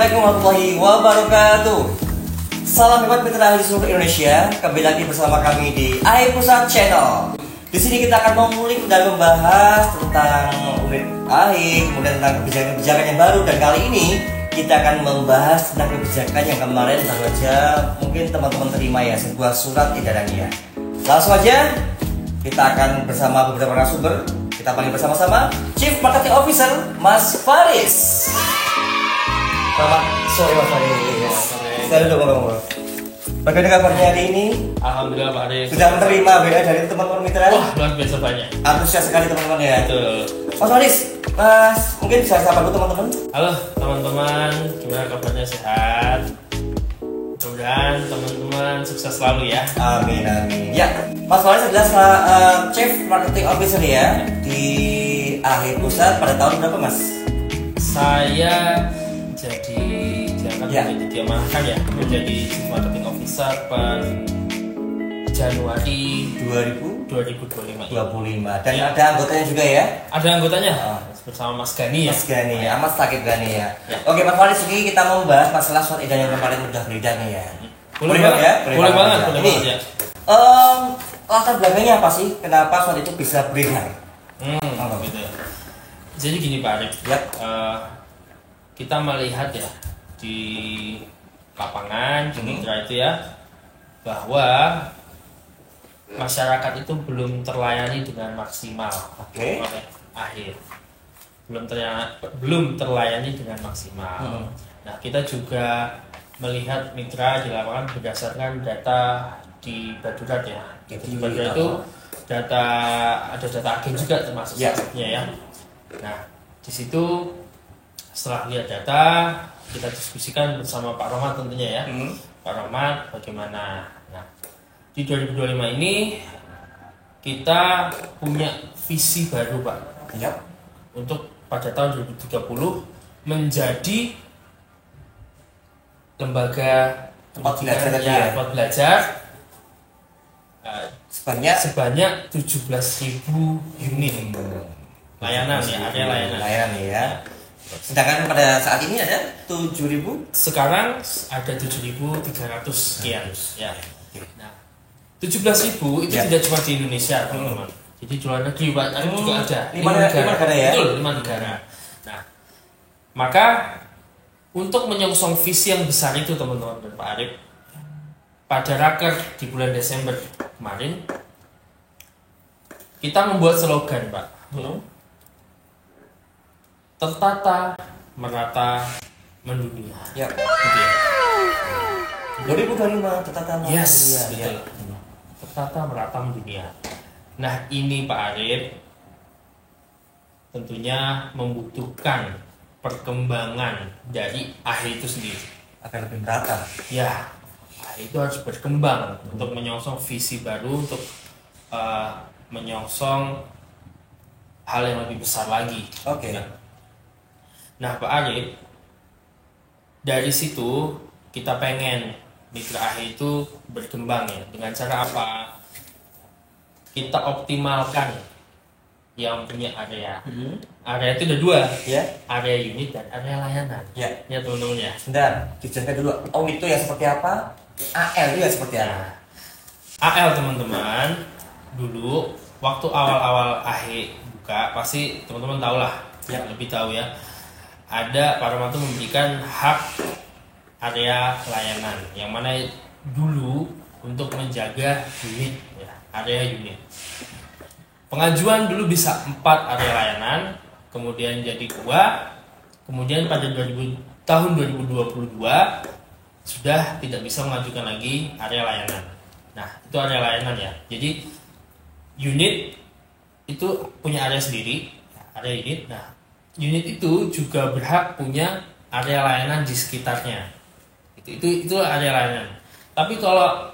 Assalamualaikum warahmatullahi wabarakatuh. Salam hebat mitra di seluruh Indonesia. Kembali lagi bersama kami di AHE Pusat Channel. Di sini kita akan mengulik dan membahas tentang unit AHE, kemudian tentang kebijakan-kebijakan yang baru. Dan kali ini kita akan membahas tentang kebijakan yang kemarin baru aja mungkin teman-teman terima ya, sebuah surat edarannya. Langsung aja kita akan bersama beberapa narasumber. Kita panggil bersama-sama Chief Marketing Officer Mas Faris. Selamat sore Mas Faris. Kita duduk ngomong-ngomong. Bagaimana kabarnya hari ini? Alhamdulillah Pak Faris. Sudah menerima WA dari teman-teman mitra? Wah, luar biasa banyak. Antusias sekali teman-teman ya. Betul. Mas Faris, Mas mungkin bisa sapa dulu teman-teman. Halo teman-teman, gimana kabarnya, sehat? Mudah-mudahan teman-teman sukses selalu ya. Amin amin. Ya, Mas Faris adalah Chief Marketing Officer ya di AHE Pusat pada tahun berapa Mas? Saya jadi Ya. jadi diamanahkan ya menjadi Chief Marketing Officer per Januari 2025. Dan Ya. ada anggotanya juga ya? Ada anggotanya Oh. bersama Mas Gani ya. Mas Gani ya, Mas Sakit Gani ya. Ya. Oke Mas Faris, ini kita mau membahas masalah surat edaran yang kemarin udah beredar nih ya. Boleh banget ya? Boleh banget Ini ya. latar belakangnya apa sih? Kenapa surat itu bisa beredar? Gitu. Jadi gini Pak Arif, Yap. kita melihat ya di lapangan di mitra itu ya, bahwa masyarakat itu belum terlayani dengan maksimal Oke. oleh AHE, belum terlayani dengan maksimal. Nah, kita juga melihat mitra di lapangan berdasarkan data di Badurat ya. Di Badurat itu ada data agen juga termasuk Ya. salah ya. Nah, di situ setelah lihat data, kita diskusikan bersama Pak Rohmat tentunya ya. Pak Rohmat bagaimana. Nah, di 2025 ini kita punya visi baru Pak. Yap. Untuk pada tahun 2030 menjadi lembaga Tempat belajar tadi ya, ya. tempat belajar Sebanyak 17.000 unit layanan ya, area layanan. Layanan ya. Sedangkan pada saat ini ada 7.000. Sekarang ada 7.300 sekian ya. Nah, 17.000 itu Ya. tidak cuma di Indonesia teman-teman. Jadi di luar negeri Pak, juga ada. 5 negara ya. Betul, 5 negara. Nah, maka untuk menyongsong visi yang besar itu teman-teman dan Pak Arif, pada raker di bulan Desember kemarin kita membuat slogan Pak. Tertata, merata, mendunia. Ya. Gitu ya. 2025 tertata Yes, ya. betul. Tertata, merata, mendunia. Nah, ini Pak Arif tentunya membutuhkan perkembangan dari AHE itu sendiri. Akan lebih merata. Ya, AHE itu harus berkembang untuk menyongsong visi baru, untuk menyongsong hal yang lebih besar lagi. Oke. Nah, Pak Arif, dari situ kita pengen mitra AHE itu berkembang ya. Dengan cara apa? Kita optimalkan yang punya area. Area itu ada dua, Ya. area unit dan area layanan. Ya. Ya teman-teman ya. Sebentar, dijelaskan dulu. Unit itu yang seperti apa? AL itu yang seperti apa? Nah, AL teman-teman, dulu waktu awal-awal AHE buka, pasti teman-teman tahu lah, Ya. lebih tahu ya. Ada Pak Rohmat memberikan hak area layanan, yang mana dulu untuk menjaga unit, ya, area unit. Pengajuan dulu bisa 4 area layanan, kemudian jadi 2, kemudian pada tahun 2022 sudah tidak bisa mengajukan lagi area layanan. Nah, itu area layanan ya. Jadi unit itu punya area sendiri, area unit. Nah, unit itu juga berhak punya area layanan di sekitarnya. Itu area layanan. Tapi kalau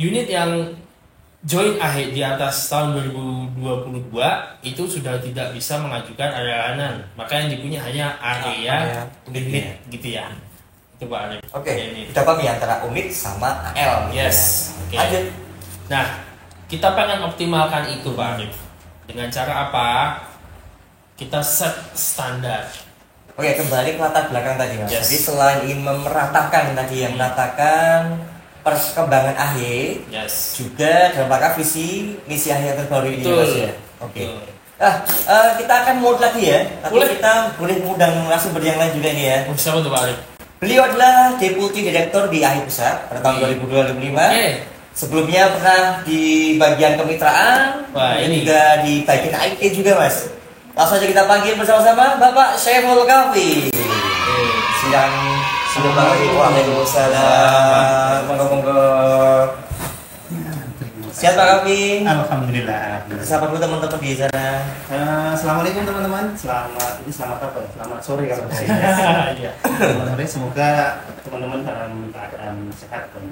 unit yang join AHE di atas tahun 2022 itu sudah tidak bisa mengajukan area layanan. Maka yang dipunya hanya area unit gitu ya. Itu Pak Arif. Oke. Kita bagi antara unit sama AL. Yes. Oke. Lanjut. Nah, kita pengen optimalkan itu Pak Arif. Dengan cara apa? Kita set standar Oke, kembali ke latar belakang tadi Mas. Yes. Jadi selain ingin memeratakan tadi yang meratakan perkembangan AHY, Yes. juga dalam rangka visi misi AHY yang terbaru ini Betul. Mas ya. Oke. Betul. Kita akan mulai lagi ya. Tapi Boleh. kita boleh mengundang narasumber yang lain juga nih ya. Oh, siapa tuh Pak Arif? Beliau adalah Deputi Direktur di AHY Pusat pada tahun 2025. Oke. Sebelumnya pernah di bagian kemitraan, Wah, dan ini. juga di bagian IT juga Mas. Langsung aja kita panggil bersama-sama Bapak Syaiful Kafi. Siang, Assalamualaikum. Waalaikumsalam. Monggo-monggo. Sehat Pak Kafi? Alhamdulillah. Sapa dulu teman-teman di sana. Assalamualaikum teman-teman. Selamat apa? Ya? Selamat sore kalau di sini. Iya. Selamat sore. Semoga teman-teman dalam keadaan sehat dan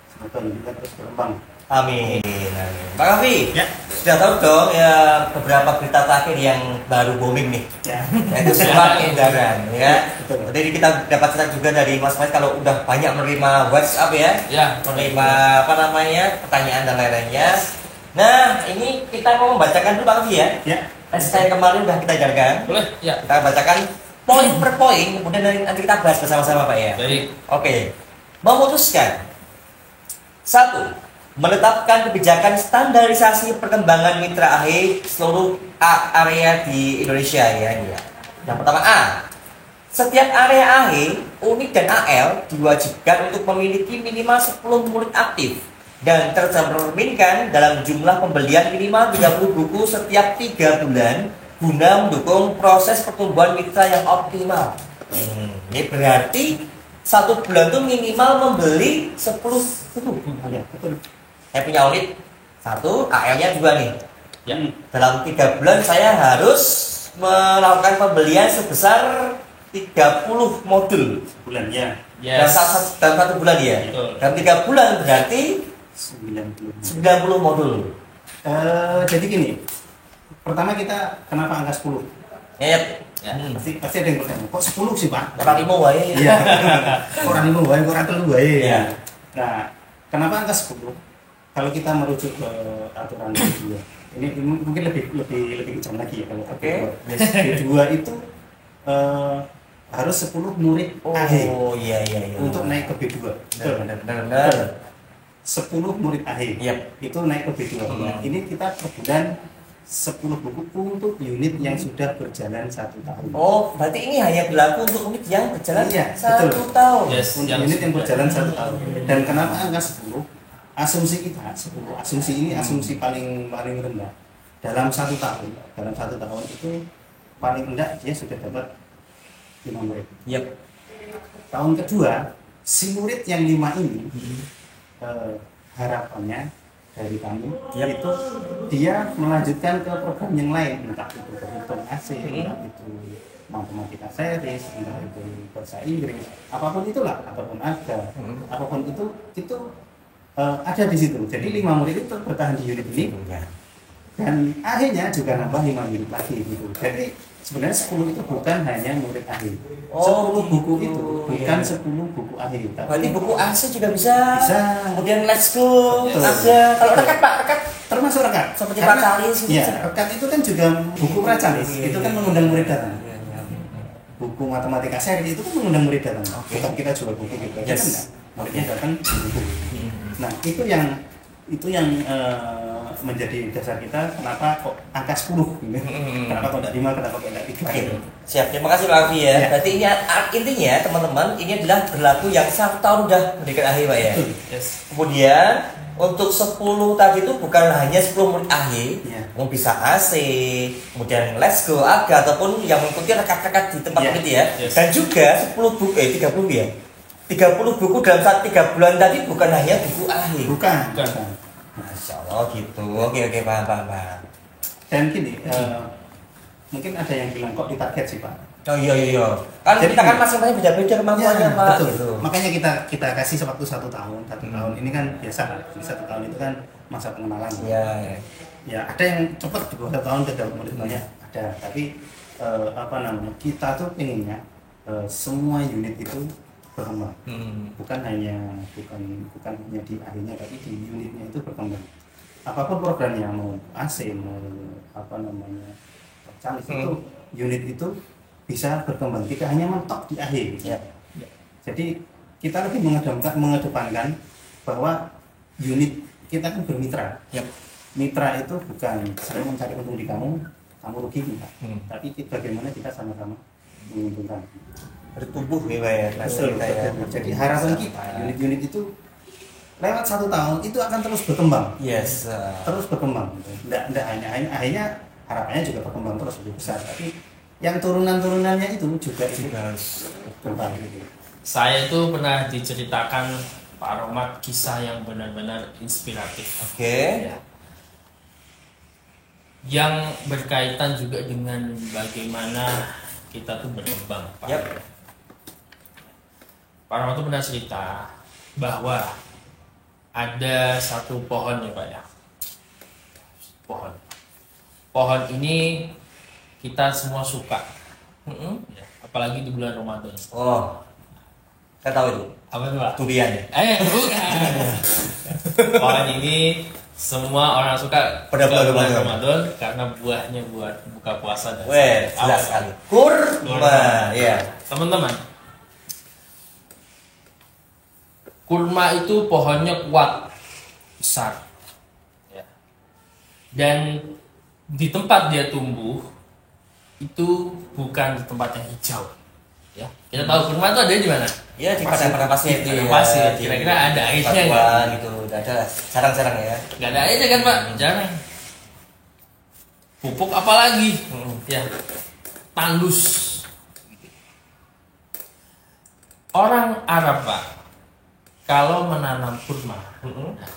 semoga kita terus berkembang. Amin. Amin. Pak Kafi, Ya. sudah tahu dong ya beberapa berita terakhir yang baru booming nih. Ya. Yaitu surat edaran ya. Betul. Jadi kita dapat cerita juga dari Mas kalau udah banyak menerima WhatsApp ya, Ya. menerima apa namanya pertanyaan dan lain-lainnya. Nah ini kita mau membacakan dulu Pak Kafi ya. Ya. SK yang kemarin udah kita edarkan. Boleh? Ya. Kita bacakan poin per poin, kemudian nanti kita bahas bersama-sama Pak ya. Baik. Oke, memutuskan 1. Menetapkan kebijakan standarisasi perkembangan mitra AHY seluruh area di Indonesia ya. Yang pertama A. Setiap area AHY, unit dan AL diwajibkan untuk memiliki minimal 10 murid aktif dan tercerminkan dalam jumlah pembelian minimal 30 buku setiap 3 bulan guna mendukung proses pertumbuhan mitra yang optimal. Ini berarti 1 bulan itu minimal membeli 10 buku. Ya, betul. Saya punya unit 1, AL-nya 2 nih. Ya. Dalam 3 bulan saya harus melakukan pembelian sebesar 30 modul Bulan ya. dalam Yes. dalam 1 bulan ya. Betul. Dalam 3 bulan berarti 90. 90 modul. Jadi gini. Pertama kita kenapa angka 10? Ya, Ya. Pasti ada yang bertanya. Kok 10 sih, Pak? orang limo wae. Iya. Orang 5 wae, orang 3 wae. Iya. Nah, kenapa angka 10? Kalau kita merujuk ke aturan B2, ini mungkin lebih kejam lagi ya kalau Oke. B2 itu harus 10 murid AHY Oh iya iya iya. untuk naik ke B2. Betul. Benar. 10 murid AHY Yap. itu naik ke B2. Nah, ini kita per bulan 10 buku untuk unit yang sudah berjalan 1 tahun. Oh, berarti ini hanya berlaku untuk unit yang berjalan Iya, 1 betul. tahun. Yes. Untuk unit yang berjalan 1 tahun. Dan kenapa angka 10? Asumsi kita 10. Asumsi ini asumsi paling rendah. Dalam 1 tahun, itu paling rendah dia sudah dapat 5 murid. Yap. Tahun kedua, si murid yang 5 ini harapannya dari kami Yap. itu dia melanjutkan ke program yang lain, entah itu berhitung asing, entah itu matematika series, entah itu bahasa Inggris, apapun itulah, apapun ada, apapun itu ada di situ. Jadi 5 murid itu bertahan di unit ini dan akhirnya juga nambah 5 unit lagi gitu. Jadi sebenarnya 10 itu bukan hanya murid AHY. Oh, 10 buku gitu. itu bukan Iya. 10 buku AHY. Berarti buku AC juga bisa. Bisa. Kemudian let's go Betul. ada. Kalau rekat Pak, rekat Termasuk rekat. Seperti Karena- Pracalis gitu. Iya, rekat itu kan juga buku Pracalis. Iya, Itu iya. kan mengundang murid datang. Iya, iya. Buku matematika seri itu kan mengundang murid datang. Oke. Bukan kita jual buku gitu aja Yes. kan enggak. Muridnya datang beli buku. Nah, itu yang menjadi dasar kita kenapa kok angka 10 gitu. Kenapa kok enggak 5, kenapa kok enggak 3 Oke, gitu. siap. Terima kasih Pak Afi ya. Ya. Berarti ini intinya teman-teman ini adalah berlaku yang 1 tahun udah pendidikan AHY Pak ya. Betul. Yes. Kemudian untuk 10 tadi itu bukan hanya 10 murid AHY, Ya. mau bisa AC, kemudian let's go aga ataupun yang mengikuti rekat-rekat di tempat Ya. itu ya. Yes. Dan juga 10 buku 30 ya. 30 buku dalam 3 bulan tadi bukan hanya buku AHY. Bukan. Bukan. Masya Allah gitu. Oke paham. Dan gini, mungkin ada yang bilang kok ditarget sih, Pak. Oh iya. Kan Jadi- kita kan masing-masing beda-beda kemampuannya Ya, Pak. betul. Gitu. Makanya kita kasih waktu 1 tahun. 1 tahun ini kan biasa lah. 1 tahun itu kan masa pengenalan. Iya. Ya ada yang cepat di bawah 1 tahun ke dalam murid banyak ada. Tapi kita tuh pengennya semua unit itu berkembang. Bukan hanya di akhirnya, tapi di unitnya itu berkembang. Apapun programnya, mau AC, mau Calis itu unit itu bisa berkembang, tidak hanya mentok di akhir. Ya. Jadi kita lebih mengedepankan bahwa unit kita kan bermitra. Yap. Mitra itu bukan saya mencari untung di kamu rugi enggak. Tapi bagaimana kita sama-sama menguntungkan. Bertumbuh nih Pak ya. Betul, Kita ya. jadi harapan kita unit-unit itu lewat 1 tahun itu akan terus berkembang. Yes. Terus berkembang. Tidak hanya akhirnya harapannya juga berkembang terus lebih besar. Tapi yang turunan-turunannya itu juga harus berkembang gitu. Saya itu pernah diceritakan Pak Romat kisah yang benar-benar inspiratif. Oke. Ya. Yang berkaitan juga dengan bagaimana kita tuh berkembang, Pak. Yap. Pak Romat tuh pernah cerita bahwa ada satu pohon ya Pak ya. Pohon ini kita semua suka. Ya, apalagi di bulan Ramadan. Oh. Saya tahu itu. Apa itu Pak? Durian. Bukan. Pohon ini semua orang suka Pada bulan bulan Ramadan. Ramadan karena buahnya buat buka puasa dan Weh, sahur. jelas sekali. Kurma. Ya. Teman-teman, kurma itu pohonnya kuat, besar, ya. Dan di tempat dia tumbuh itu bukan di tempat yang hijau, ya. Kita tahu kurma itu ada di mana? Ya di padang pasir Padang pasir. Kira-kira ada airnya nggak? nggak? Gitu, udah ada lah. Jarang-jarang ya. Nggak ada airnya kan Pak? Jarang. Pupuk apalagi? Ya, tandus. Orang Arab Pak, kalau menanam kurma, nah,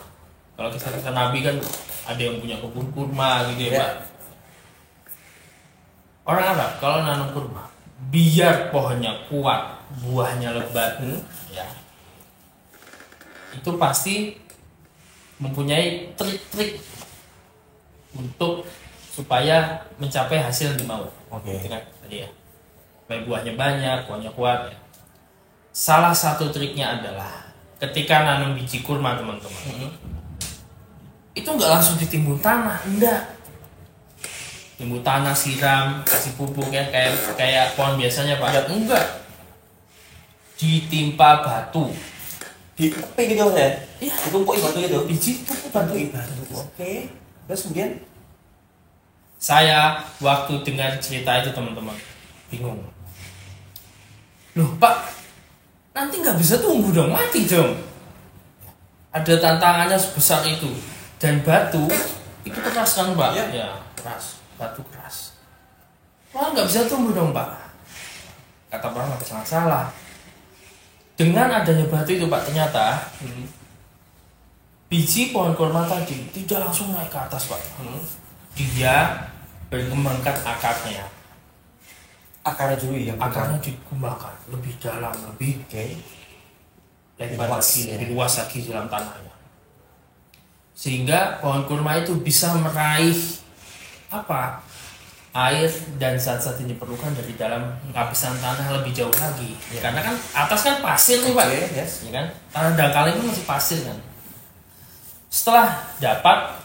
kalau kisah Nabi kan ada yang punya kebun kurma gitu ya Ya. Pak. Orang Arab kalau nanam kurma, biar pohonnya kuat, buahnya lebat, ya, itu pasti mempunyai trik-trik untuk supaya mencapai hasil yang dimau. Oke. Gitu kan tadi ya. Baik buahnya banyak, buahnya kuat ya. Salah satu triknya adalah ketika nanam biji kurma teman-teman, itu nggak langsung ditimbun tanah, enggak. Timbun tanah, siram, kasih pupuk ya kayak pohon biasanya Pak. Ya. Enggak. Ditimpa batu. Di apa gitu ya? Iya. Ditumpuk batu itu. Biji pupuk batu. Oke. Terus kemudian Saya waktu dengar cerita itu teman-teman bingung. Loh Pak, nanti nggak bisa tumbuh dong, mati dong. Ada tantangannya sebesar itu. Dan batu itu keras kan Pak? Iya. Ya, keras. Batu keras. Wah nggak bisa tumbuh dong Pak. Kata orang nggak salah. Dengan adanya batu itu Pak, ternyata biji pohon kurma tadi tidak langsung naik ke atas Pak. Dia berkembangkan akarnya. akarnya dulu ya. Akarnya dikembangkan lebih dalam, lebih Oke. lebar Luas, lagi, ya. lebih luas lagi dalam tanahnya. Sehingga pohon kurma itu bisa meraih apa? Air dan zat-zat yang diperlukan dari dalam lapisan tanah lebih jauh lagi. Ya. Karena kan atas kan pasir nih Pak. Oke, yes. Ya kan? Tanah dangkal itu masih pasir kan. Setelah dapat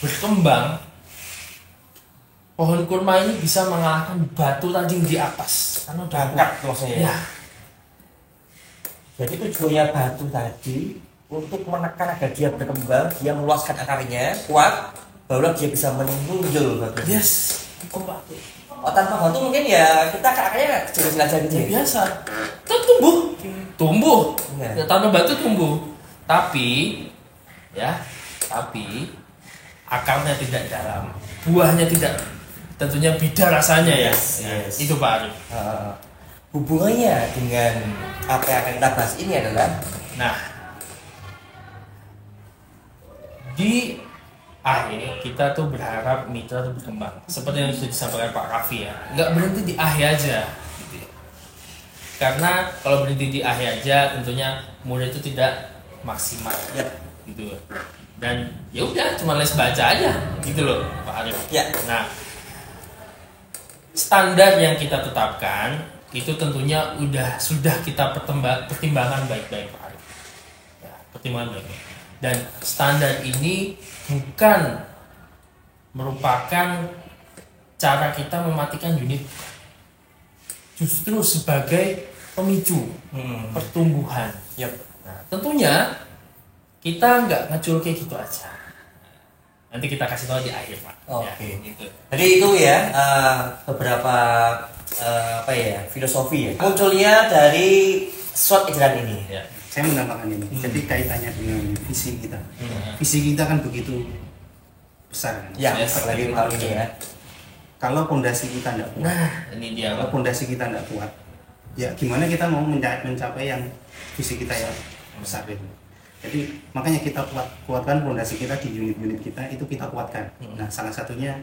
berkembang, pohon kurma ini bisa mengalahkan batu tadi di atas. Karena udah Angkat maksudnya. Ya, Jadi tujuannya batu tadi untuk menekan agar dia berkembang, dia meluaskan akarnya kuat, barulah dia bisa menunjul batu. yes, itu batu. Oh, tanpa batu mungkin ya kita akarnya kecil-kecil aja gitu. Ya Ya? biasa, kan tumbuh, Iya. ya, tanah batu tumbuh. Tapi akarnya tidak dalam, buahnya tidak, tentunya beda rasanya ya. Yes, yes. Itu Pak Arif. Hubungannya dengan apa yang akan kita bahas ini adalah Nah, di akhir kita tuh berharap mitra tuh berkembang. Seperti yang sudah disampaikan Pak Raffi ya, nggak berhenti di akhir aja. Gitu ya. Karena kalau berhenti di akhir aja, tentunya murid itu tidak maksimal. ya, Gitu. Dan ya udah, cuma les baca aja, gitu loh Pak Arif. ya, Nah, standar yang kita tetapkan itu tentunya sudah kita pertimbangkan baik-baik Pak Arif. Ya, pertimbangan baik-baik. Dan standar ini bukan merupakan cara kita mematikan unit. justru sebagai pemicu pertumbuhan. Yep. Nah, tentunya kita nggak ngecul kayak gitu aja. Nanti kita kasih tahu di akhir, Pak. Oke. Ya, gitu. Jadi itu ya beberapa apa ya filosofi ya munculnya dari short ejaran ini. Ya. Saya menambahkan ini. Jadi kaitannya dengan visi kita. Visi kita kan begitu besar kan. Ya, Yes. apalagi tahun ini ya. Kalau pondasi kita tidak kuat, Nah, ini dia, kalau Pak. pondasi kita tidak kuat, ya gimana kita mau mencapai yang visi kita yang besar itu. Jadi makanya kita kuatkan pondasi kita di unit-unit kita itu kita kuatkan. Nah salah satunya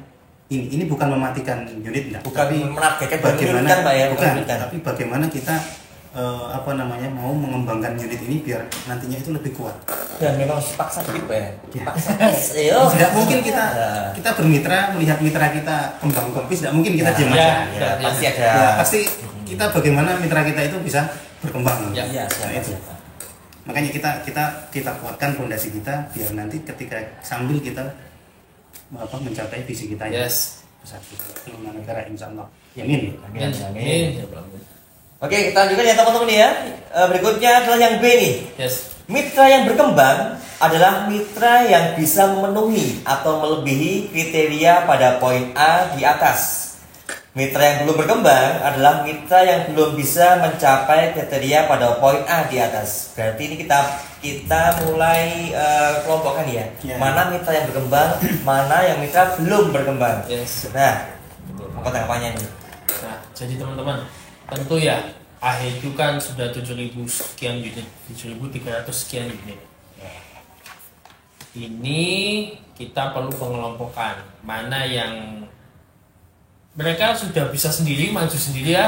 ini bukan mematikan unit enggak, Bukan tapi menargetkan bagaimana menurunkan, Pak ya, bukan bukan, menurunkan. tapi bagaimana kita mau mengembangkan unit ini biar nantinya itu lebih kuat. Dan memang dipaksa gitu ya. Dipaksa. Tidak mungkin kita bermitra melihat mitra kita kembang kempis, tidak mungkin kita diam Ya, aja. Ya, pasti ada. Ya, pasti kita bagaimana mitra kita itu bisa berkembang. Ya. Iya, Nah, itu. siapa. Makanya kita kuatkan fondasi kita biar nanti ketika sambil kita mencapai visi kita yang Yes. besar itu negara insya Allah. Amin. Amin. Amin. Oke, kita lanjutkan ya teman-teman ya. Berikutnya adalah yang B nih. Yes. Mitra yang berkembang adalah mitra yang bisa memenuhi atau melebihi kriteria pada poin A di atas. Mitra yang belum berkembang adalah mitra yang belum bisa mencapai kriteria pada poin A di atas. Berarti ini kita mulai kelompokkan ya. Ya. Mana mitra yang berkembang, mana yang mitra belum berkembang. Yes. Nah, apa tanggapannya nih? Nah, jadi teman-teman, tentu ya AHE itu kan sudah 7.000 sekian unit, 7.300 sekian unit. Ini kita perlu pengelompokan mana yang mereka sudah bisa sendiri, maju sendiri ya,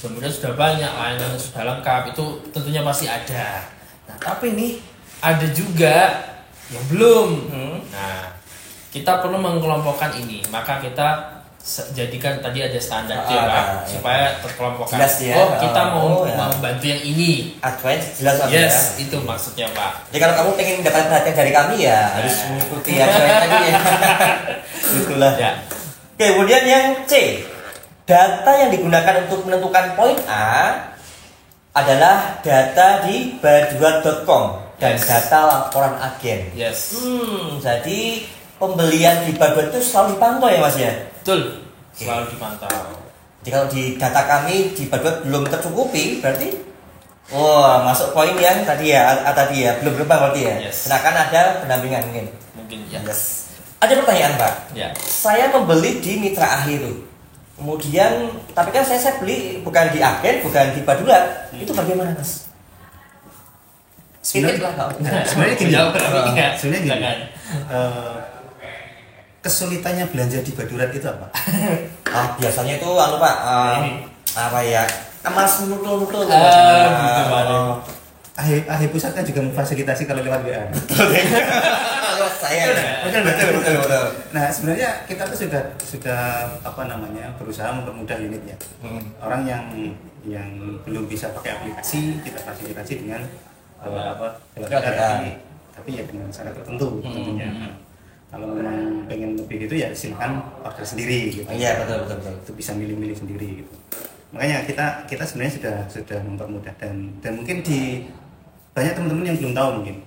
kemudian sudah banyak, layanan sudah lengkap, itu tentunya pasti ada. Nah, tapi nih ada juga yang belum. Nah, kita perlu mengelompokkan ini, maka kita jadikan tadi ada standar ya, Pak, supaya terkelompokkan. Jelas ya. Oh, kita mau ya. membantu yang ini. Advance jelas Pak, Yes, ya. itu maksudnya, Pak. Jadi kalau kamu pengen dapat perhatian dari kami ya harus mengikuti advance tadi ya. Itulah. Ya. Oke, kemudian yang C. Data yang digunakan untuk menentukan poin A adalah data di baduat.com dan Yes. data laporan agen. Yes. Jadi pembelian di Baduat itu selalu dipantau ya Mas ya? Betul. Selalu dipantau. Jadi kalau di data kami di Baduat belum tercukupi, berarti wah masuk poin yang tadi ya, tadi ya belum berkembang berarti ya. Yes. Silakan ada pendampingan mungkin. Mungkin ya. Yes. Ada pertanyaan Pak. Ya. Saya membeli di Mitra Akhir itu. Kemudian, tapi kan saya beli bukan di agen, bukan di Baduat. Itu bagaimana Mas? Sedikit lah. Sebenarnya gini. Jawab, ya. Sebenarnya gini. Silakan. Kesulitannya belanja di Badurat itu apa? Biasanya itu anu Pak, apa ya? Emas nutul-nutul. Gitu, Pak. AHE Pusat kan juga memfasilitasi kalau lewat WA. Lewat saya. Betul. Nah sebenarnya kita tuh sudah berusaha mempermudah unitnya. Orang yang belum bisa pakai aplikasi kita fasilitasi dengan lewat tapi ya dengan syarat tertentu tentunya. Kalau memang pengen lebih gitu ya silakan order sendiri gitu. Iya betul. Itu bisa milih-milih sendiri gitu. Makanya kita sebenarnya sudah mempermudah dan mungkin di banyak teman-teman yang belum tahu mungkin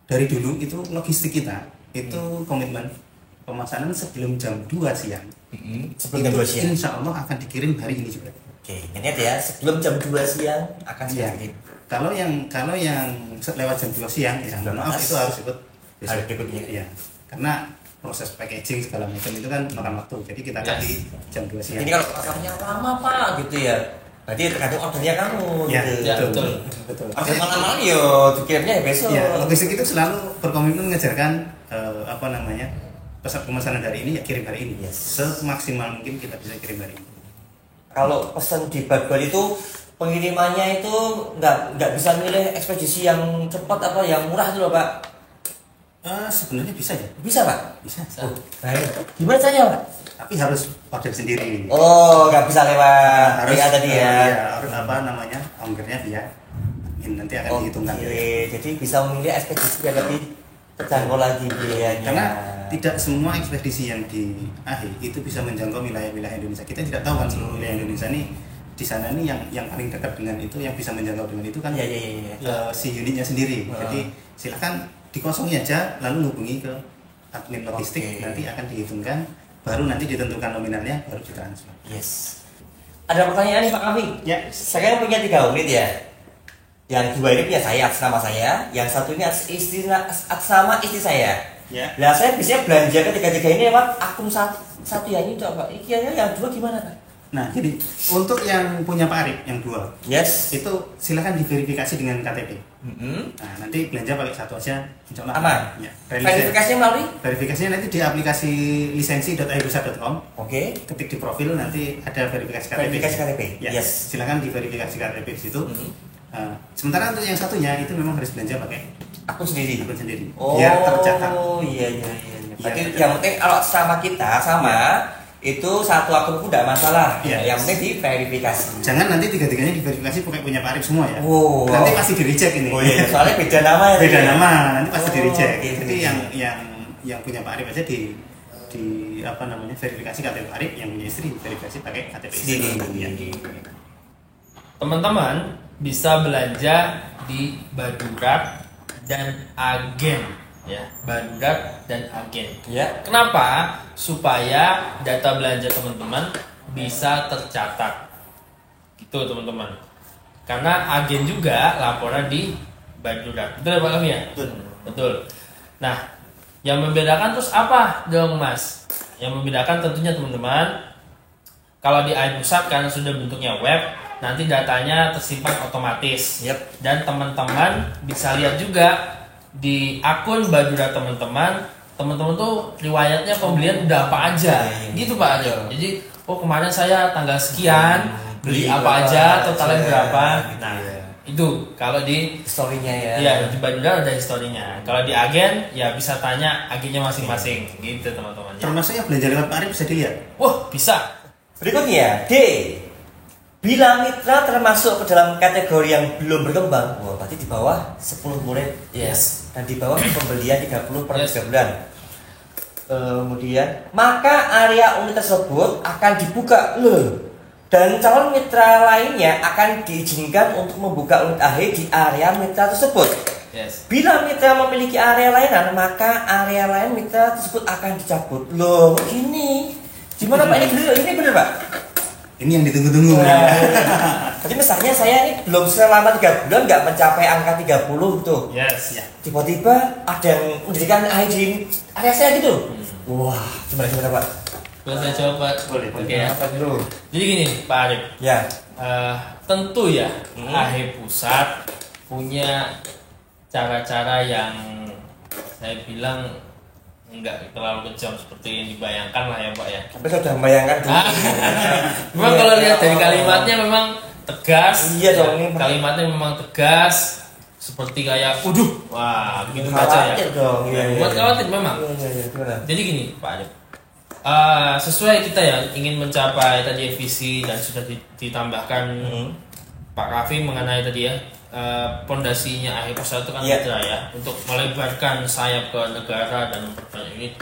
dari dulu itu logistik kita itu komitmen pemesanan sebelum jam 2 siang. Sebelum jam 2 siang. Insya Allah akan dikirim hari ini juga. Oke, ingat ya sebelum jam 2 siang akan Iya. dikirim. Kalau yang lewat jam 2 siang ya maaf itu harus ikut besok. Hari berikutnya. Iya. Karena proses packaging segala macam itu kan makan waktu. Jadi kita akan di jam 2 siang. Ini kalau ordernya lama Pak gitu ya. Berarti tergantung ordernya kamu Ya, gitu. Ya, betul. Order malam-malam yo dikirimnya ya besok. Ya, logistik itu selalu berkomitmen mengejarkan pemesanan hari ini ya kirim hari ini. Yes. Semaksimal mungkin kita bisa kirim hari ini. Kalau pesan di Baduat itu pengirimannya itu nggak bisa milih ekspedisi yang cepat apa yang murah itu loh Pak. Sebenarnya bisa ya. Bisa Pak? Bisa. Oh, baik. Gimana caranya Pak? Tapi harus order sendiri. Oh, nggak bisa lewat WA tadi ya. Harus ongkirnya dia. Nanti akan dihitungkan. Oke, jadi bisa memilih ekspedisi yang lebih terjangkau lagi biayanya. Karena tidak semua ekspedisi yang di AHE itu bisa menjangkau wilayah-wilayah Indonesia. Kita tidak tahu kan seluruh wilayah Indonesia ini di sana nih yang paling dekat dengan itu, yang bisa menjangkau dengan itu kan si unitnya sendiri. Jadi silakan dikosongi aja, lalu hubungi ke admin logistik, nanti akan dihitungkan, baru nanti ditentukan nominalnya, baru ditransfer. Yes. Ada pertanyaan nih Pak Kavi? Ya. Saya kan punya 3 unit ya. Yang 2 ini punya saya, atas nama saya. Yang 1 ini atas nama istri saya. Ya. Nah, saya biasanya belanja ketiga-tiga ini lewat akun satu ya, ini coba. Ini kira-kira yang 2 gimana Pak? Nah, jadi untuk yang punya Pak Arif, yang 2, Yes. itu silakan diverifikasi dengan KTP. Mm-hmm. Nah, nanti belanja pakai satu aja, insya Allah Aman. Ya. Verifikasinya melalui? Verifikasinya nanti di aplikasi lisensi.aipusat.com. Oke. Ketik di profil nanti ada verifikasi KTP. Verifikasi KTP. Ya. Yes. Silakan diverifikasi KTP di situ. Mm-hmm. Sementara untuk yang satunya itu memang harus belanja pakai Akun sendiri. akun sendiri. Oh, Biar tercatat. iya. Berarti Biar yang penting kalau sama kita sama itu satu akun pun tidak masalah. Iya. Yang penting diverifikasi. Jangan nanti tiga-tiganya diverifikasi pakai punya Pak Arif semua ya. Wow. Nanti pasti di reject ini. Oh iya, soalnya beda nama ya. Beda nama, nanti pasti di reject. Oke, Jadi oke. yang punya Pak Arif aja di apa namanya, verifikasi KTP Pak Arif, yang punya istri verifikasi pakai KTP istri. Sendiri. Ya. Teman-teman bisa belanja di Badurat dan agen ya, Badurat dan agen. Ya. Kenapa? Supaya data belanja teman-teman bisa tercatat. Gitu teman-teman. Karena agen juga laporan di Badurat. Betul ya Pak Kami ya? Betul. Betul. Nah, yang membedakan terus apa dong Mas? Yang membedakan tentunya teman-teman, kalau di iPusat kan sudah bentuknya web, nanti datanya tersimpan otomatis. Yep. Dan teman-teman bisa lihat juga di akun Badurat teman-teman tuh riwayatnya pembelian udah apa aja. Gitu Pak Aryo. Jadi, oh kemarin saya tanggal sekian beli apa aja, totalnya berapa. Nah, itu kalau di Story-nya ya. iya, di Badurat ada historinya. Kalau di agen ya bisa tanya agennya masing-masing. Gitu teman-teman. Termasuk yang belanja lewat Pak Arif bisa dilihat. Wah, bisa. Berikutnya, D. Bila mitra termasuk ke dalam kategori yang belum berkembang, wah berarti di bawah 10 murid, Yes. dan di bawah pembelian 30 per Yes. 3 bulan. Kemudian, maka area unit tersebut akan dibuka loh, dan calon mitra lainnya akan diizinkan untuk membuka unit AHE di area mitra tersebut. Yes. Bila mitra memiliki area layanan, maka area lain mitra tersebut akan dicabut. Loh, gini. Gimana Pak? Ini bener Pak? Ini yang ditunggu-tunggu. Jadi misalnya saya ini belum selama 3 bulan nggak mencapai angka 30 tuh. Yes. Ya. Tiba-tiba ada yang mendirikan ID di area saya gitu. Wah, gimana Pak? Boleh saya coba? Boleh. Oke ya. Apa dulu? Jadi gini Pak Arif, Ya. tentu ya AHE Pusat punya cara-cara yang saya bilang nggak terlalu kejam seperti yang dibayangkan lah ya Pak ya. Tapi saya sudah membayangkan dulu. Memang kalau lihat dari kalimatnya memang tegas. Iya dong, ini Kalimatnya memang tegas. Seperti kayak, wah, begitu baca ya. Khawatir dong. Iya. Buat khawatir memang. Iya, gimana? Jadi gini Pak Arif, sesuai kita ya ingin mencapai tadi visi dan sudah ditambahkan Pak Kavi mengenai tadi ya pondasinya AHE Pusat itu kan Iya. mitra ya, untuk melebarkan sayap ke negara dan memperbanyak unit.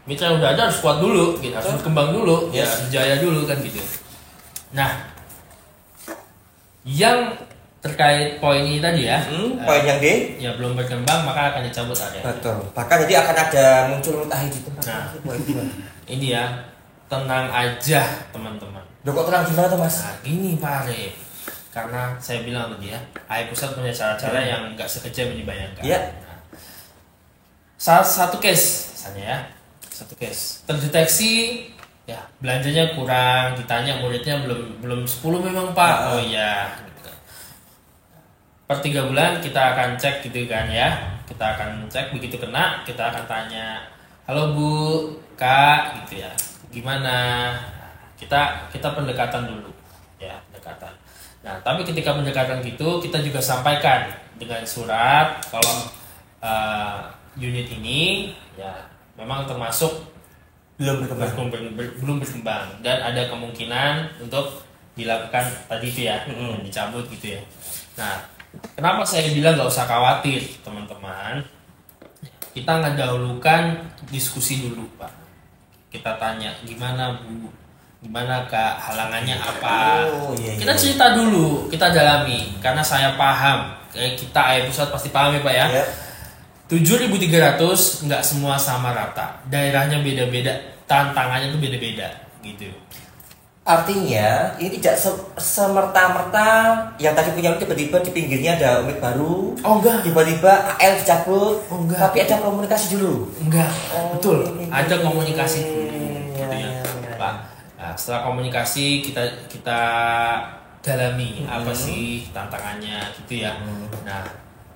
Mitra yang udah ada harus kuat dulu, gitu. Harus berkembang dulu, ya, Yes. harus jaya dulu kan gitu. Nah, yang terkait poin ini tadi ya, Poin yang D. ya belum berkembang maka akan dicabut area. Betul. Bahkan jadi akan ada muncul unit AHE di tempat. Nah. Gimana? Ini ya, tenang aja teman-teman. Loh, kok terang gimana tuh Mas? Nah, gini Pak Arif, karena saya bilang tadi ya, AHE Pusat punya cara-cara yang nggak sekejam yang dibayangkan. Iya. Nah, salah satu case, misalnya ya, satu case terdeteksi, ya belanjanya kurang, ditanya muridnya belum 10 memang Pak. Oh iya. Gitu kan. Per 3 bulan kita akan cek gitu kan ya, kita akan cek, begitu kena kita akan tanya, halo Bu, Kak, gitu ya, gimana? Kita pendekatan dulu, ya pendekatan. Nah, tapi ketika pendekatan gitu, kita juga sampaikan dengan surat kalau unit ini ya memang termasuk Belum berkembang. belum berkembang dan ada kemungkinan untuk dilakukan tadi itu ya, dicabut gitu ya. Nah, kenapa saya bilang nggak usah khawatir teman-teman? Kita nggak dahulukan diskusi dulu Pak. Kita tanya gimana Bu, gimana Kak, halangannya apa. Kita iya. cerita dulu, kita dalami, karena saya paham, kayak kita Pusat pasti paham ya Pak ya. Iya. 7.300 nggak semua sama rata, daerahnya beda-beda, tantangannya tuh beda-beda gitu. Artinya ini tidak semerta-merta yang tadi punya unit tiba-tiba di pinggirnya ada unit baru. Oh enggak. Tiba-tiba AL dicabut. Oh, enggak. Tapi ada komunikasi dulu. Enggak, Oh, betul. ini. Ada komunikasi dulu, Iya, gitu ya, iya. Pak. Nah, setelah komunikasi kita dalami apa sih tantangannya, gitu ya. Nah,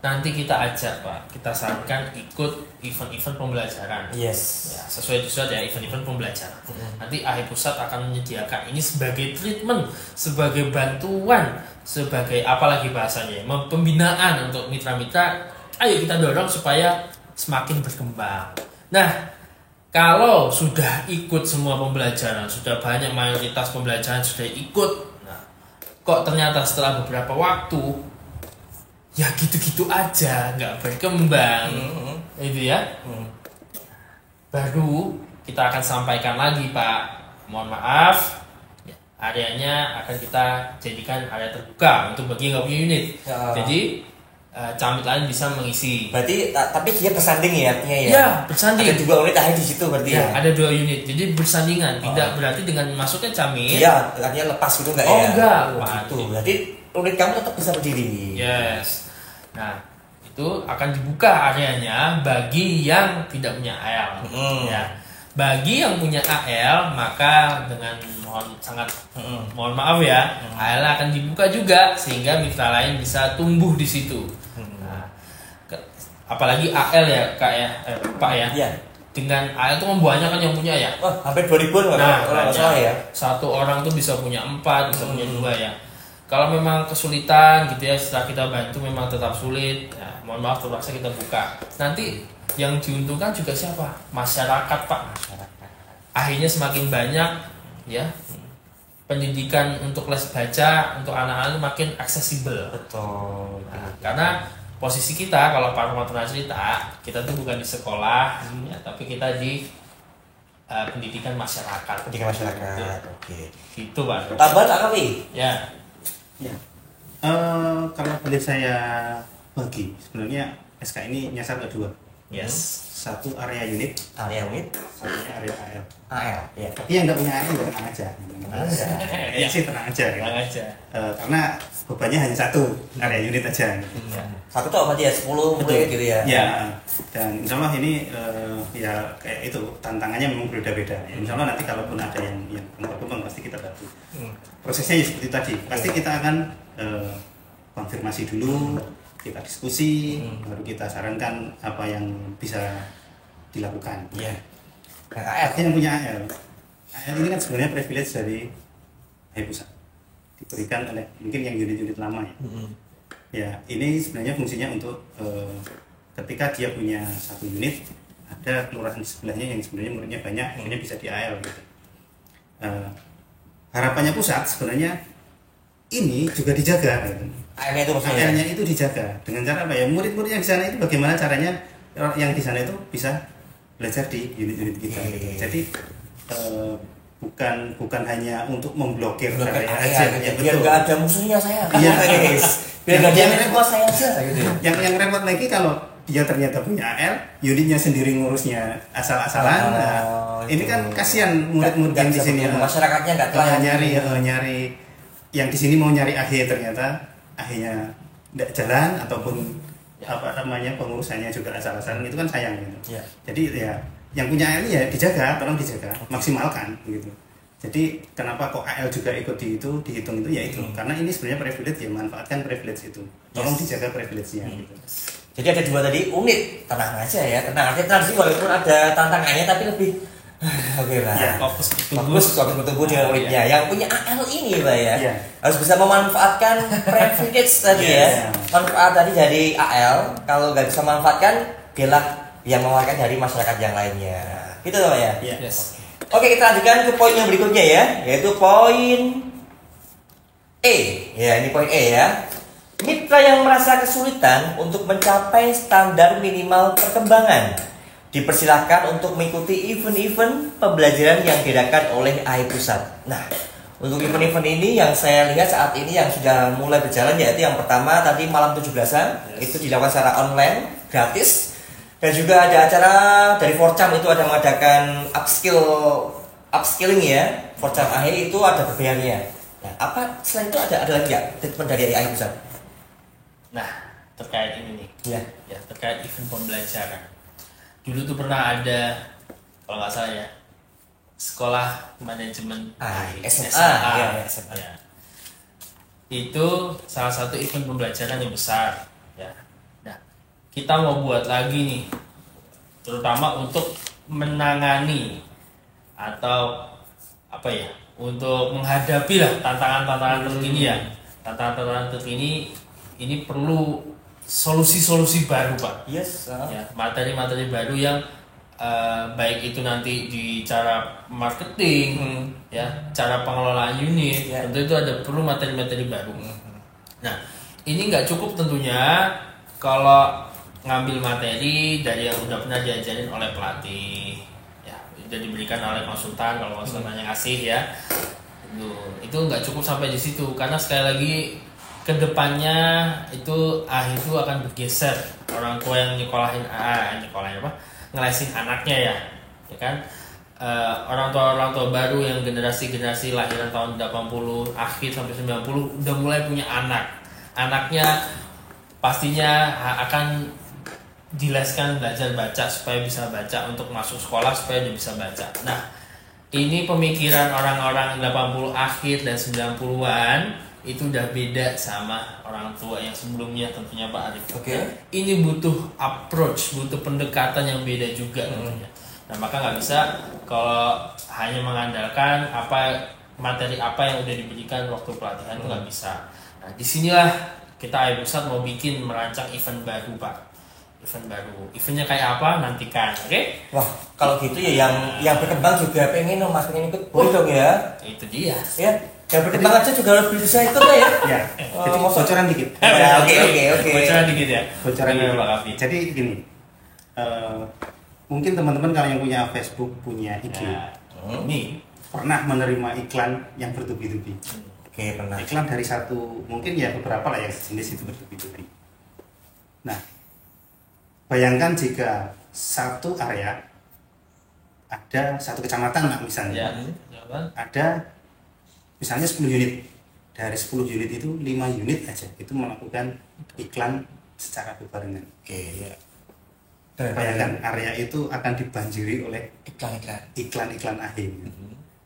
nanti kita ajak Pak, kita sarankan ikut event-event pembelajaran. Yes. Ya, sesuai ya event-event pembelajaran. Nanti Pusat akan menyediakan ini sebagai treatment, sebagai bantuan, sebagai apalagi bahasanya, pembinaan untuk mitra-mitra. Ayo kita dorong supaya semakin berkembang. Nah, kalau sudah ikut semua pembelajaran, sudah banyak mayoritas pembelajaran sudah ikut, nah, kok ternyata setelah beberapa waktu ya gitu-gitu aja, nggak berkembang, itu ya. Baru kita akan sampaikan lagi Pak, mohon maaf, areanya akan kita jadikan area terbuka untuk bagi yang nggak punya unit. Ya. Jadi camit lain bisa mengisi. Berarti tapi dia bersanding ya artinya ya. Ya, bersanding. Ada 2 unit ada di situ berarti ya. Ya, ada 2 unit, jadi bersandingan. Tidak berarti dengan masuknya camit. Iya, artinya lepas gitu enggak Oh, ya? enggak. Oh, Wah, gitu. itu. Berarti unit kamu tetap bisa berdiri. Yes. Nah, itu akan dibuka areanya bagi yang tidak punya AL. Ya. Bagi yang punya AL, maka dengan mohon maaf ya, AL akan dibuka juga sehingga mitra lain bisa tumbuh di situ. Nah, apalagi AL ya Kak ya, Pak ya. Iya. Dengan AL itu kan banyak kan yang punya ya. Wah, hampir 2000-an kalau nggak salah ya. Satu orang tuh bisa punya 4, bisa punya 2 ya. Kalau memang kesulitan gitu ya, setelah kita bantu memang tetap sulit, ya, mohon maaf terpaksa kita buka. Nanti yang diuntungkan juga siapa? Masyarakat Pak. Akhirnya semakin banyak ya pendidikan untuk les baca untuk anak-anak makin aksesibel. Betul. Nah, karena posisi kita kalau Pak Rahmat pernah cerita, kita tuh bukan di sekolah, ya, tapi kita di pendidikan masyarakat. Pendidikan masyarakat. Oke. Gitu Pak. Tambahan Kak Kavi? Ya. Ya. Kalau boleh saya bagi, sebenarnya SK ini nyasar ke 2. Yes. Satu area unit, Area unit satunya area AL. AL. Ya. Tapi yang nggak punya AL juga tenang aja. Ya. Sih tenang aja. Kan? Tenang aja. Karena bebannya hanya satu, area unit aja. Gitu. Satu tuh apa dia? 10 murid gitu ya. Ya, dan insya Allah ini ya kayak itu tantangannya memang berbeda-beda. Ya, insya Allah nanti kalaupun ada yang berkembang pasti kita bantu. Prosesnya ya seperti tadi, pasti kita akan konfirmasi dulu, kita diskusi, baru kita sarankan apa yang bisa dilakukan. Iya. Nah, AL. Yang punya AL ini kan sebenarnya privilege dari Pusat, diberikan oleh mungkin yang unit-unit lama ya. Ya, ini sebenarnya fungsinya untuk ketika dia punya satu unit, ada kelurahan di sebelahnya yang sebenarnya muridnya banyak, akhirnya bisa di AL gitu. Harapannya Pusat sebenarnya ini juga dijaga. Gitu. AL-nya itu maksudnya. AL-nya itu dijaga dengan cara apa ya? Murid-murid yang di sana itu bagaimana caranya yang di sana itu bisa belajar di unit-unit kita. Gitu. Jadi bukan hanya untuk memblokir area aja, ya, biar nggak ada musuhnya saya. Iya. Biar nggak ada yang repot saya aja. Gitu. Yang repot lagi kalau dia ternyata punya AL, unitnya sendiri ngurusnya asal-asalan. Ini kan kasihan murid-murid yang di sini. Masyarakatnya nggak telah nyari yang di sini mau nyari AH ternyata AH-nya tidak jalan ataupun apa namanya pengurusannya juga asal-asalan, itu kan sayang gitu. Ya. Jadi ya yang punya AL ya dijaga, tolong dijaga, maksimalkan gitu. Jadi kenapa kok AL juga ikut dihitung itu ya itu karena ini sebenarnya privilege ya, manfaatkan privilege itu, tolong dijaga privilege-nya gitu. Jadi ada 2 tadi unit, tenang aja ya, tenang sih walaupun ada tantangannya tapi lebih oke lah. Ya, Fokus bertumbuh dengan unitnya. Yang punya AL ini Pak ya, Ya. harus bisa memanfaatkan privilege tadi ya. Manfaat tadi dari AL, kalau nggak bisa memanfaatkan, dialah yang memanfaatkan dari masyarakat yang lainnya. Gitu Pak ya. Yes. Oke, kita lanjutkan ke poin yang berikutnya ya, yaitu poin E. Ya, ini poin E ya. Mitra yang merasa kesulitan untuk mencapai standar minimal perkembangan dipersilahkan untuk mengikuti event-event pembelajaran yang diadakan oleh AI Pusat. Nah, untuk event-event ini yang saya lihat saat ini yang sudah mulai berjalan, yaitu yang pertama tadi malam 17-an, itu dilakukan secara online, gratis. Dan juga ada acara dari Forcam, itu ada mengadakan upskilling ya. Forcam AHE itu ada berbayarnya. Nah, apa selain itu ada lagi ya treatment dari AI Pusat? Nah, terkait ini nih. Ya. Terkait event pembelajaran. Dulu tuh pernah ada, kalau nggak salah ya, sekolah manajemen SMA. Ya. Itu salah satu event pembelajaran yang besar. Ya. Nah, kita mau buat lagi nih, terutama untuk menangani atau apa ya, untuk menghadapi lah tantangan-tantangan terkini ya. Tantangan-tantangan terkini ini perlu solusi-solusi baru, Pak. Yes. Ya, materi-materi baru yang baik itu nanti di cara marketing, ya, cara pengelolaan unit, tentu itu ada perlu materi-materi baru. Nah, ini nggak cukup tentunya kalau ngambil materi dari yang udah pernah diajarin oleh pelatih, ya, udah diberikan oleh konsultan kalau konsultannya ngasih ya. Itu nggak cukup sampai di situ, karena sekali lagi kedepannya itu itu akan bergeser orang tua yang nyekolahin ngelesin anaknya ya kan, orang tua baru yang generasi lahiran tahun 80 akhir sampai 90 udah mulai punya anaknya pastinya akan dileskan belajar baca supaya bisa baca, untuk masuk sekolah supaya dia bisa baca. Nah, ini pemikiran orang-orang 80 akhir dan 90-an itu udah beda sama orang tua yang sebelumnya tentunya, Pak Arif. Oke. Ini butuh approach, butuh pendekatan yang beda juga tentunya. Nah, maka nggak bisa kalau hanya mengandalkan materi apa yang udah diberikan waktu pelatihan, itu nggak bisa. Nah, disinilah kita AI Pusat mau merancang event baru, Pak. Event baru. Eventnya kayak apa? Nantikan, oke? Wah, kalau gitu ya yang berkembang juga pengen ikut, boleh dong ya? Itu dia. Ya. Yang berkembang aja juga lebih bisa ikut lah ya. Ya. Jadi bocoran dikit. Oke. Bocoran dikit ya. Bocoran Gimana, dikit. Pak Kavi? Jadi gini, mungkin teman-teman kalau yang punya Facebook, punya IG, Ini pernah menerima iklan yang bertubi-tubi. Oke, pernah. Iklan dari satu, mungkin ya beberapa lah yang jenis itu bertubi-tubi. Nah, bayangkan jika satu area ada satu kecamatan lah misalnya, ada misalnya 10 unit. Dari 10 unit itu 5 unit aja itu melakukan iklan secara berbarengan. Oke, ya. Bayangkan area itu akan dibanjiri oleh iklan-iklan AHE.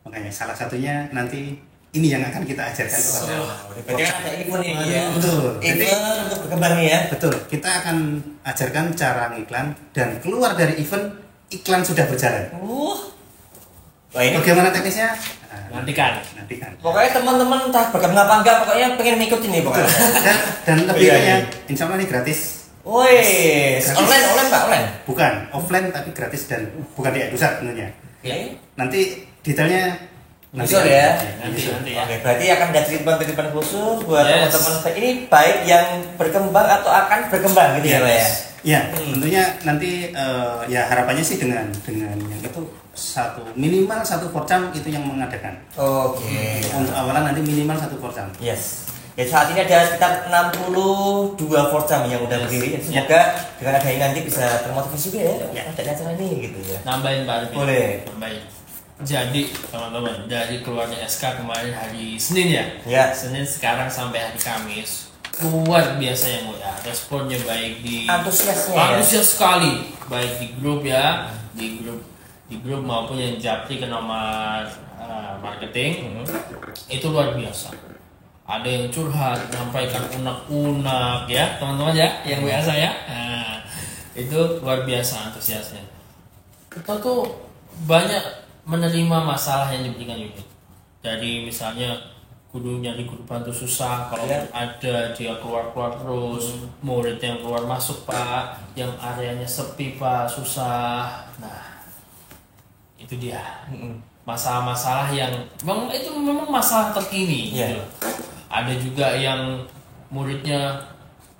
Makanya salah satunya nanti ini yang akan kita ajarkan kepada. Berarti kan ada event ini ya. Betul. Event untuk berkembang nih ya. Betul. Kita akan ajarkan cara ngiklan dan keluar dari event iklan sudah berjalan. Wah, ini Bagaimana teknisnya? nantikan. pokoknya teman-teman entah berkembang apa enggak, pokoknya pengen ngikutin nih pokoknya. Dan lebihnya, insya Allah ini gratis. Woi, online Pak, online. Bukan offline tapi gratis dan bukan di pusat tentunya. Oke. Nanti detailnya Bisa ya. Nanti ya. Oke, berarti akan ada treatment khusus buat Yes. teman-teman. Ini baik yang berkembang atau akan berkembang gitu ya, Pak ya. Ya, tentunya nanti ya harapannya sih dengan yang itu minimal satu Forcam itu yang mengadakan. Oke. Untuk awalan nanti minimal satu Forcam. Yes. Ya, saat ini ada sekitar 62 Forcam yang udah berdiri. Semoga dengan adanya nanti bisa termotivasi juga ya. Ada acara ini gitu ya. Nambahin Pak Arif. Boleh. Nambahin. Jadi teman-teman, dari keluarnya SK kemarin hari Senin ya. Ya. Senin sekarang sampai hari Kamis, luar biasa yang responnya baik di Antusiasnya ya. antusias sekali, baik di grup ya, di grup maupun yang japri ke nomor marketing, itu luar biasa. Ada yang curhat, menyampaikan unek-unek ya teman-teman ya, yang WA saya. Nah, itu luar biasa antusiasnya. Kita tuh banyak menerima masalah yang diberikan unit. Dari misalnya kudu nyari guru bantu susah, kalau ada dia keluar terus, murid yang keluar masuk Pak, yang areanya sepi Pak, susah. Nah, itu dia. Masalah-masalah yang memang masalah terkini gitu. Ada juga yang muridnya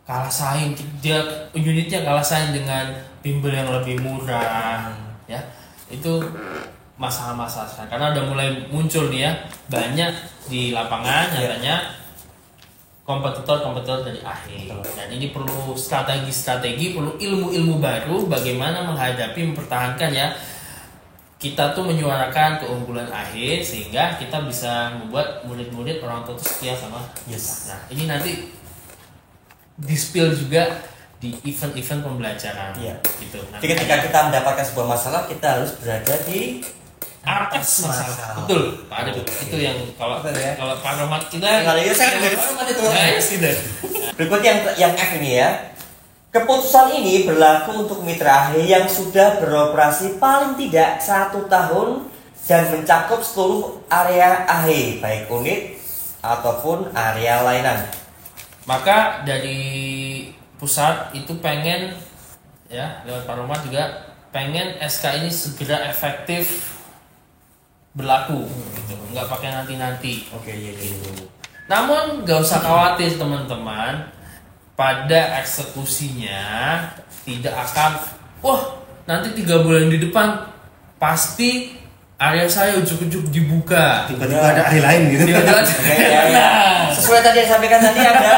kalah saing, dia unitnya kalah saing dengan bimbel yang lebih murah, ya itu masalah-masalah karena udah mulai muncul nih ya banyak di lapangan nyatanya kompetitor dari akhir. Dan ini perlu strategi, perlu ilmu-ilmu baru bagaimana menghadapi, mempertahankan ya. Kita tuh menyuarakan keunggulan akhir sehingga kita bisa membuat murid-murid orang tua itu setia sama kita. Nah, ini nanti di-spill juga di event-event pembelajaran. Gitu. Jadi ketika kita mendapatkan sebuah masalah, kita harus berada di atas masalah. Betul, Pak Arif. Itu yang kalau Pak Rahmat kita saya Pak Rahmat itu. Gitu. Berikut yang F ini ya. Keputusan ini berlaku untuk mitra AHE yang sudah beroperasi paling tidak 1 tahun dan mencakup seluruh area AHE, baik unit ataupun area layanan. Maka dari pusat itu pengen ya lewat Pak Rahmat juga pengen SK ini segera efektif berlaku, gitu. Nggak pakai nanti-nanti. Oke, iya. Namun nggak usah khawatir teman-teman, pada eksekusinya tidak akan, wah nanti 3 bulan di depan pasti area saya ujuk-ujuk dibuka. Tiba-tiba ada ahli lain gitu. Sesuai tadi yang disampaikan tadi ada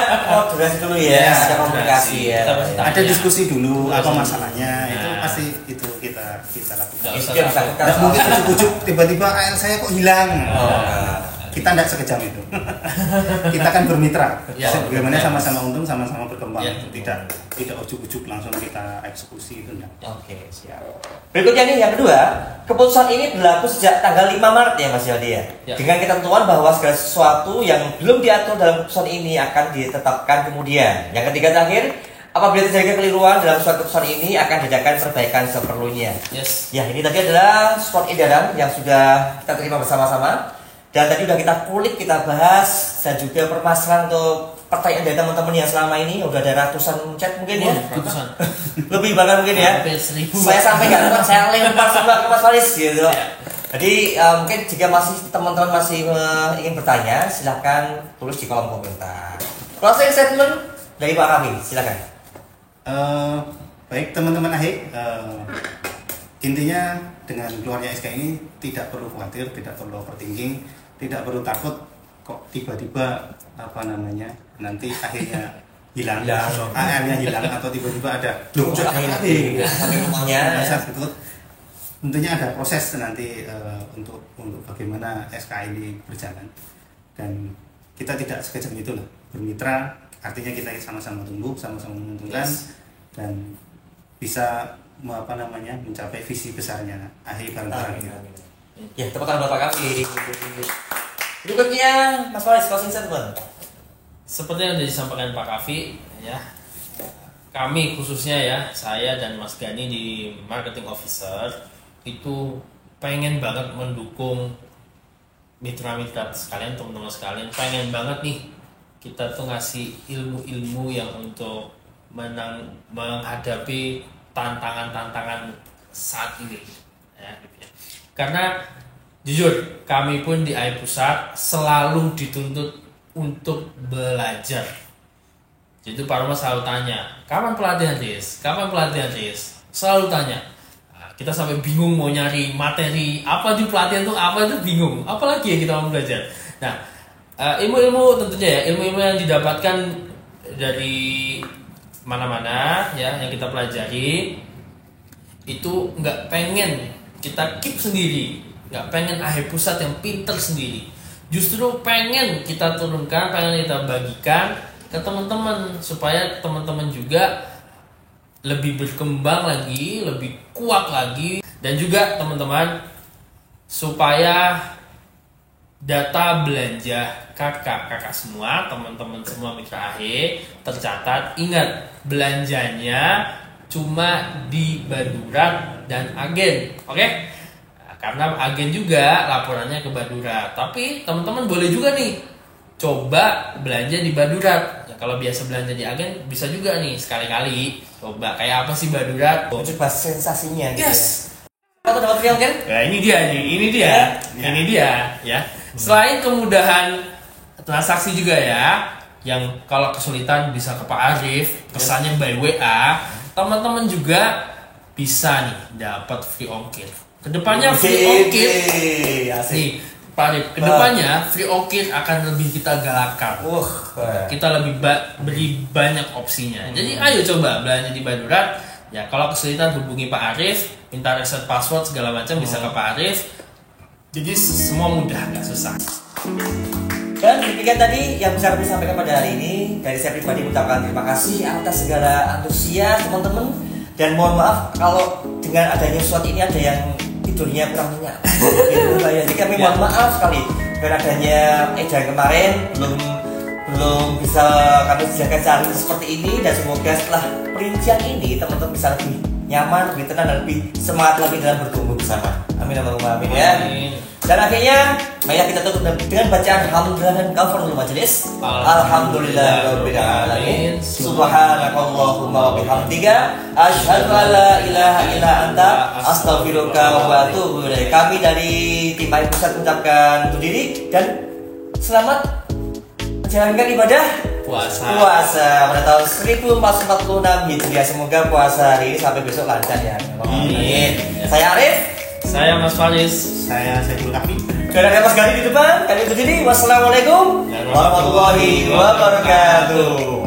durasi dulu ya, ada komunikasi ya. Ada diskusi dulu apa masalahnya, itu pasti itu kita lakukan. Nggak mungkin ujuk-ujuk tiba-tiba AL saya kok hilang. Kita tidak sekejam itu. Kita kan bermitra. Bagaimana sama-sama untung, sama-sama berkembang. Tidak ujuk-ujuk langsung kita eksekusi itu enggak. Oke, siap. Berikutnya nih yang kedua, keputusan ini berlaku sejak tanggal 5 Maret ya Mas Yodi ya. Dengan ketentuan bahwa segala sesuatu yang belum diatur dalam keputusan ini akan ditetapkan kemudian. Yang ketiga terakhir, apabila terjadi kekeliruan dalam suatu keputusan ini akan diadakan perbaikan seperlunya. Ya, ini tadi adalah spot edaran yang sudah kita terima bersama-sama. Dan tadi udah kita kulik, kita bahas, dan juga permasalahan untuk pertanyaan dari teman-teman yang selama ini udah ada ratusan chat mungkin ya, lebih bahkan mungkin ya. Saya sampai nggak kuat, saya lempar semua ke Mas Faris gitu. Jadi mungkin jika masih teman-teman masih ingin bertanya, silahkan tulis di kolom komentar. Closing statement dari Pak Kami, silahkan. Baik teman-teman AHE, intinya dengan keluarnya SK ini tidak perlu khawatir, tidak perlu overthinking, tidak perlu takut kok tiba-tiba nanti akhirnya hilang, akhirnya hilang atau tiba-tiba ada tentunya ada proses nanti untuk bagaimana SK ini berjalan, dan kita tidak sekejam itu lah bermitra, artinya kita sama-sama tumbuh, sama-sama menguntungkan dan bisa mencapai visi besarnya AHE bareng-bareng. Ya, tepuk tangan Bapak kami. Berikutnya Mas Faris, closing statement. Seperti yang sudah disampaikan Pak Kavi ya, kami khususnya ya, saya dan Mas Gani di Marketing Officer itu pengen banget mendukung mitra-mitra sekalian, teman-teman sekalian, pengen banget nih kita tuh ngasih ilmu-ilmu yang untuk menghadapi tantangan-tantangan saat ini ya, karena jujur kami pun di AHE Pusat selalu dituntut untuk belajar. Jadi Pak Roma selalu tanya, kapan pelatihan Riz? Kapan pelatihan Riz? Selalu tanya. Nah, kita sampai bingung mau nyari materi apa di pelatihan itu, apa itu bingung. Apalagi yang kita mau belajar. Nah, ilmu-ilmu tentunya ya, ilmu-ilmu yang didapatkan dari mana-mana ya yang kita pelajari itu nggak pengen kita keep sendiri, nggak pengen AHE Pusat yang pinter sendiri, justru pengen kita turunkan, pengen kita bagikan ke teman-teman supaya teman-teman juga lebih berkembang lagi, lebih kuat lagi, dan juga teman-teman supaya data belanja kakak semua, teman-teman semua mitra AHE tercatat. Ingat, belanjanya cuma di Badurat dan agen, oke? Nah, karena agen juga laporannya ke Badurat, tapi teman-teman boleh juga nih coba belanja di Badurat. Ya, kalau biasa belanja di agen bisa juga nih sekali-kali coba kayak apa sih Badurat, coba sensasinya gitu. Yes. Atau dapat real kan? Nah, ini dia ya. Selain kemudahan transaksi juga ya, yang kalau kesulitan bisa ke Pak Arif, pesannya by WA. Teman-teman juga bisa nih dapat free ongkir. Kedepannya free ongkir. Nih Pak Arif, kedepannya free ongkir akan lebih kita galakkan. Kita lebih beri banyak opsinya. Jadi ayo coba belanja di Badurat. Ya kalau kesulitan hubungi Pak Arif, minta reset password segala macam bisa ke Pak Arif. Jadi semua mudah, nggak susah. Dan demikian tadi yang bisa kami sampaikan pada hari ini. Dari saya pribadi mengucapkan terima kasih atas segala antusias teman-teman. Dan mohon maaf kalau dengan adanya sesuatu ini ada yang tidurnya kurang nyenyak. Jadi kami mohon maaf sekali dengan adanya edaran kemarin belum bisa kami sediakan cara seperti ini, dan semoga setelah perincian ini teman-teman bisa lebih nyaman, lebih tenang, dan lebih semangat lagi dalam bertumbuh bersama. Amin Allahumma amin ya. Dan akhirnya, mari kita tutup dengan bacaan hamdalah dan kafaratul majelis. Alhamdulillahirabbil alamin. Subhanakallahumma wa bihamdika asyhadu an la ilaha illa anta astaghfiruka wa atubu ilaik. Kami dari tim AI Pusat mengucapkan undur diri dan selamat menjalankan ibadah puasa pada tahun 1446 Hijriah. Semoga puasa hari ini sampai besok lancar ya. Amin. Saya Arif. Saya Mas Faris. Saya Saiful Kahfi. Dan ada Mas Gali di depan. Kami undur diri. Wassalamualaikum warahmatullahi wabarakatuh.